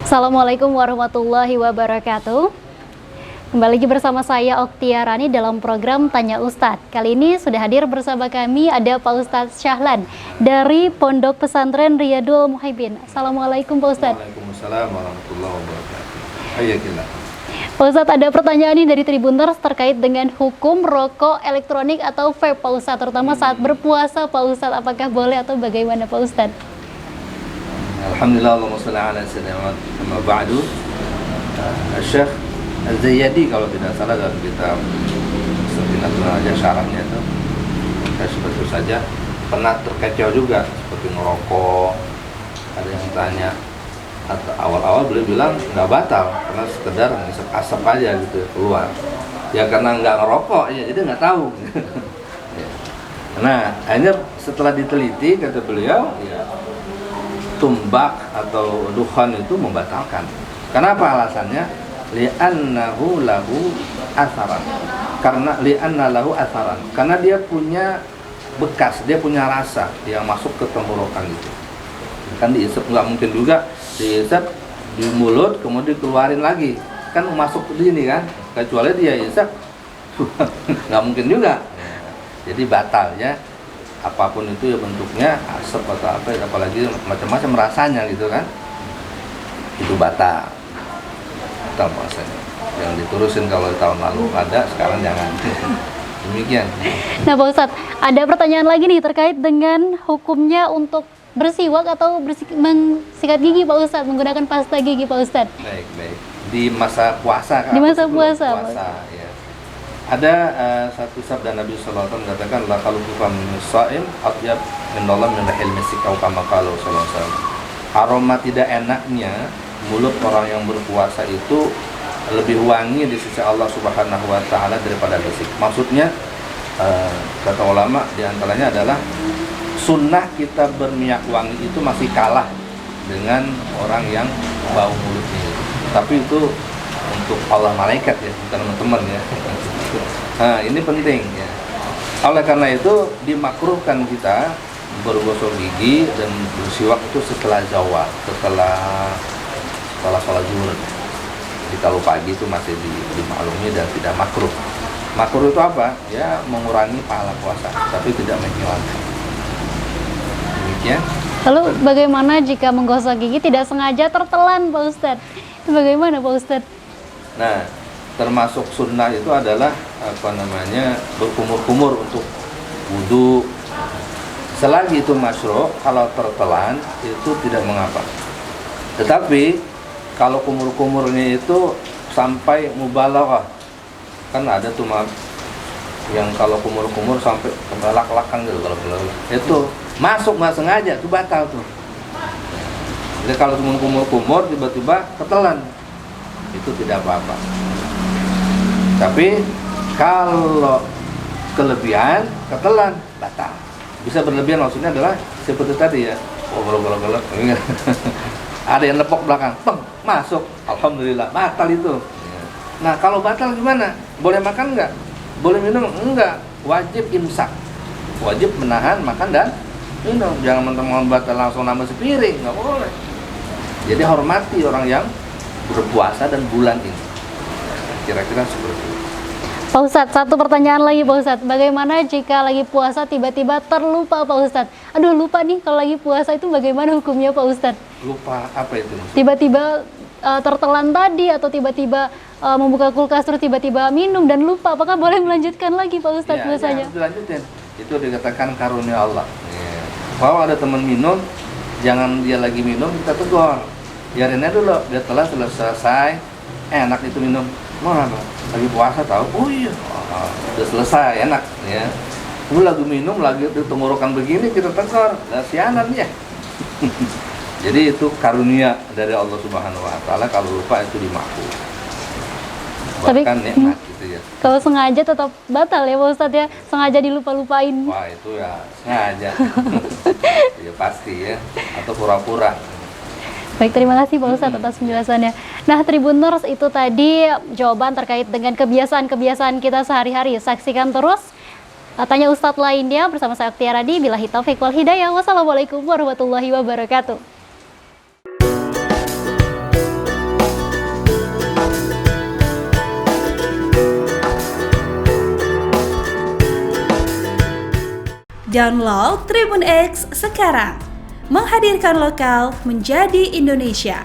Assalamualaikum warahmatullahi wabarakatuh. Kembali lagi bersama saya Oktiarani dalam program Tanya Ustadz. Kali ini sudah hadir bersama kami ada Pak Ustadz Syahlan dari Pondok Pesantren Riyadul Muhibbin. Assalamualaikum Pak Ustadz. Waalaikumsalam warahmatullahi wabarakatuh. Hayyakallah. Pak Ustadz, ada pertanyaan nih dari Tribuners terkait dengan hukum rokok elektronik atau vape Pak Ustadz, terutama saat berpuasa Pak Ustadz, apakah boleh atau bagaimana Pak Ustadz? Alhamdulillah, Allahumma shalli ala sayyidina Muhammad. Ba'du. Syekh Az-Zayyadi kalau tidak salah dalam kitab Safinatul Najah syarahnya itu, seperti saja pernah terkecoh juga seperti ngerokok. Ada yang tanya, atau awal-awal beliau bilang nggak batal karena sekedar ngisap asap aja gitu keluar. Ya karena nggak ngerokok ya, jadi nggak tahu. Nah, akhirnya setelah diteliti kata beliau, ya, tumbak atau dukhan itu membatalkan. Kenapa alasannya? Li'annahu lahu atharan. Karena dia punya bekas, dia punya rasa yang masuk ke tenggorokan itu. Kan diisap, nggak mungkin juga diisap di mulut kemudian keluarin lagi. Kan masuk di sini kan, kecuali dia isap nggak mungkin juga. Jadi batal ya. Apapun itu ya bentuknya, asap atau apa, apalagi macam-macam rasanya gitu kan, itu batal puasanya. Yang diturusin kalau tahun lalu ada, sekarang jangan. Demikian. Nah Pak Ustadz, ada pertanyaan lagi nih terkait dengan hukumnya untuk bersiwak atau mensikat gigi Pak Ustadz, menggunakan pasta gigi Pak Ustadz. Baik. Di masa puasa kan? Di masa puasa ya. Ada satu sabda Nabi SAW mengatakan, la khaluqu min shaim atyab min dalam min rahil misik atau kama qala sallallahu alaihi wasallam. Aroma tidak enaknya mulut orang yang berpuasa itu lebih wangi di sisi Allah Subhanahu wa taala daripada misik. Maksudnya kata ulama di antaranya adalah sunnah kita berminyak wangi itu masih kalah dengan orang yang bau mulutnya. Tapi itu untuk Allah malaikat ya, bukan teman-teman ya. Nah, ini penting ya. Oleh karena itu dimakruhkan kita bergosok gigi dan bersiwak itu setelah zawal, setelah sholat zuhur. Jadi kalau pagi itu masih dimaklumi dan tidak makruh. Makruh itu apa? Ya mengurangi pahala puasa, tapi tidak menghilangkan. Demikian. Lalu bagaimana jika menggosok gigi tidak sengaja tertelan Pak Ustadz? Itu bagaimana Pak Ustadz? Nah, termasuk sunnah itu adalah berkumur-kumur untuk wudhu. Selagi itu masyru', kalau tertelan itu tidak mengapa. Tetapi kalau kumur-kumurnya itu sampai mubalaghah, kan ada tuh yang kalau kumur-kumur sampai kebelak-belakan gitu, kalau itu masuk nggak sengaja, itu batal tuh. Jadi kalau cuma kumur-kumur tiba-tiba ketelan, itu tidak apa-apa. Tapi kalau kelebihan, ketelan, batal. Bisa berlebihan maksudnya adalah seperti tadi ya, golok-golok. Ada yang nepok belakang, peng, masuk, alhamdulillah, batal itu. Nah kalau batal gimana? Boleh makan nggak? Boleh minum? Enggak. Wajib imsak, wajib menahan makan dan minum. Jangan mentang-mentang batal langsung nambah sepiring, nggak boleh. Jadi hormati orang yang berpuasa dan bulan ini. Kira-kira seperti itu. Pak Ustadz, satu pertanyaan lagi Pak Ustadz. Bagaimana jika lagi puasa tiba-tiba terlupa Pak Ustadz? Aduh lupa nih kalau lagi puasa itu bagaimana hukumnya Pak Ustadz? Lupa apa itu maksudnya? Tiba-tiba tertelan tadi atau tiba-tiba membuka kulkas terus tiba-tiba minum dan lupa. Apakah boleh melanjutkan lagi Pak Ustadz puasanya? Ya, dilanjutin. Itu dikatakan karunia Allah. Ya. Kalau ada teman minum, jangan dia lagi minum kita tegur. Biarin aja dulu, dia telah selesai. Enak itu minum. Mau apa? Lagi puasa tahu? Oh iya, udah selesai, enak ya. Lu lagi minum, lagi di tenggorokan begini kita tegur, sianan ya. Jadi itu karunia dari Allah Subhanahu wa taala, kalau lupa itu dimaafkan. Bahkan nikmat gitu ya. Kalau sengaja tetap batal ya Pak Ustadz ya, sengaja dilupa-lupain. Wah itu ya sengaja. Ya pasti ya, atau pura-pura. Baik, terima kasih Pak Ustadz atas penjelasannya. Nah, Tribuners, itu tadi jawaban terkait dengan kebiasaan-kebiasaan kita sehari-hari. Saksikan terus Tanya Ustadz lainnya bersama saya Oktiarani. Billahi taufiq wal hidayah. Wassalamualaikum warahmatullahi wabarakatuh. Download Tribun X sekarang. Menghadirkan lokal menjadi Indonesia.